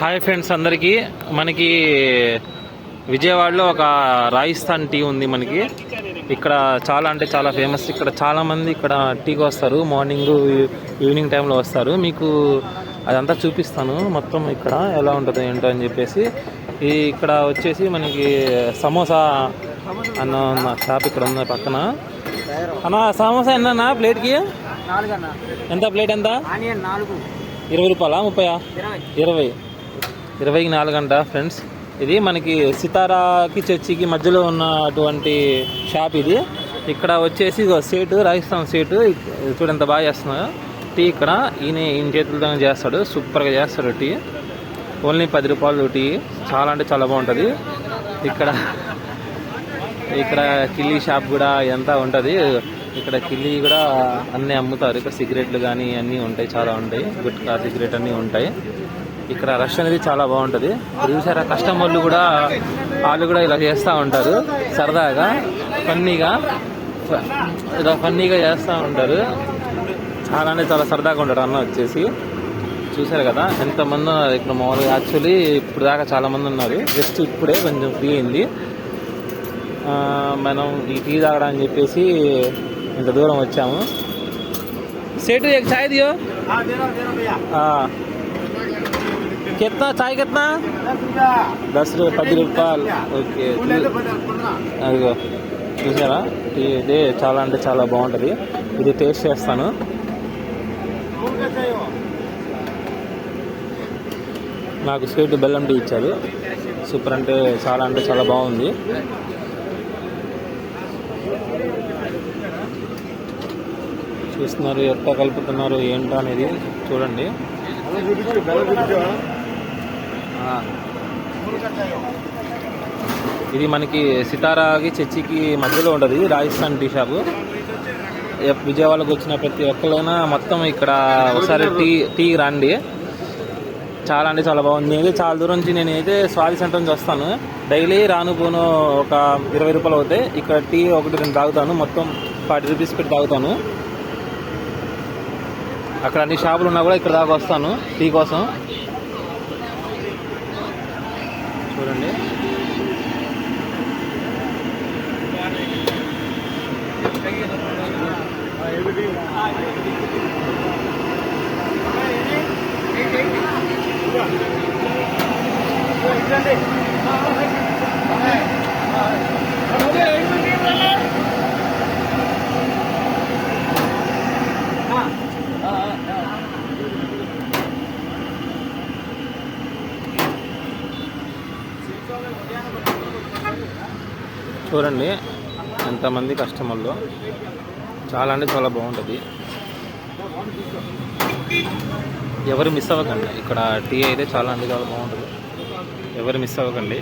hi friends అందరికీ మనకి విజయవాడలో ఒక రాజస్థాన్ టీ ఉంది మనకి ఇక్కడ చాలా అంటే చాలా ఫేమస్ ఇక్కడ చాలా మంది ఇక్కడ టీకి వస్తారు మార్నింగ్ ఈవినింగ్ టైంలో వస్తారు మీకు అదంతా చూపిస్తాను మొత్తం ఇక్కడ ఎలా ఉంటుందో ఏంటో అని చెప్పేసి ఇక్కడ వచ్చేసి మనకి సమోసా అన్న షాప్ ఇక్కడ ఉంది పక్కన అన్న సమోసా ఎన్న ప్లేట్కి ఎంత ప్లేట్ ఎంత 20 రూపాయలా 30 20కి 4 అంట ఫ్రెండ్స్ ఇది మనకి సితారాకి చర్చికి మధ్యలో ఉన్నటువంటి షాప్ ఇది ఇక్కడ వచ్చేసి సేటు రాజస్థాన్ సేటు చూడు ఎంత బాగా చేస్తున్నాడు టీ ఇక్కడ ఈయన చేతులతో చేస్తాడు సూపర్గా చేస్తాడు టీ ఓన్లీ 10 రూపాయలు టీ చాలా అంటే చాలా బాగుంటుంది ఇక్కడ కిల్లీ షాప్ కూడా ఎంత ఉంటుంది ఇక్కడ కిల్లీ కూడా అన్నీ అమ్ముతారు ఇక్కడ సిగరెట్లు కానీ అన్నీ ఉంటాయి చాలా ఉంటాయి గుట్కా సిగరెట్ అన్నీ ఉంటాయి ఇక్కడ రష్ అనేది చాలా బాగుంటుంది చూసారా కస్టమర్లు కూడా వాళ్ళు కూడా ఇలా చేస్తూ ఉంటారు సరదాగా ఫన్నీగా చేస్తూ ఉంటారు చాలా అంటే చాలా సరదాగా ఉంటారు అన్న వచ్చేసి చూసారు కదా ఎంతమంది ఉన్నారు ఇక్కడ మామూలుగా యాక్చువల్లీ ఇప్పుడు దాకా చాలా మంది ఉన్నారు జస్ట్ ఇప్పుడే కొంచెం ఫ్రీ అయింది మనం ఈ టీ తాగడానికి చెప్పేసి ఇంత దూరం వచ్చాము सेठ एक चाय दियो कितना चाय कितना 10 రూపాయలు ఓకే అదిగో చూసారా ఇది చాలా అంటే చాలా బాగుంటుంది ఇది టేస్ట్ చేస్తాను నాకు స్వీట్ బెల్లం టీ ఇచ్చారు సూపర్ అంటే చాలా బాగుంది చూస్తున్నారు ఎట్లా కలుపుతున్నారు ఏంటో అనేది చూడండి ఇది మనకి సితారాకి చర్చికి మధ్యలో ఉంటుంది రాజస్థాన్ టీ షాపు విజయవాడకు వచ్చిన ప్రతి ఒక్కరైనా మొత్తం ఇక్కడ ఒకసారి టీ రండి చాలా అంటే చాలా బాగుంది నేనైతే చాలా దూరం నుంచి నేనైతే స్వాతి సెంటర్ నుంచి వస్తాను డైలీ రాను పోను ఒక 20 రూపాయలు అవుతాయి ఇక్కడ టీ 1-2 తాగుతాను మొత్తం 40 రూపీస్ పెట్టి తాగుతాను అక్కడ అన్ని షాపులు ఉన్నా కూడా ఇక్కడ దాకా వస్తాను టీ కోసం చూడండి చూడండి ఎంతమంది కస్టమర్లు చాలా అంటే చాలా బాగుంటుంది ఎవరు మిస్ అవ్వకండి ఇక్కడ టీ అయితే చాలా అంటే చాలా బాగుంటుంది ఎవరు మిస్ అవ్వకండి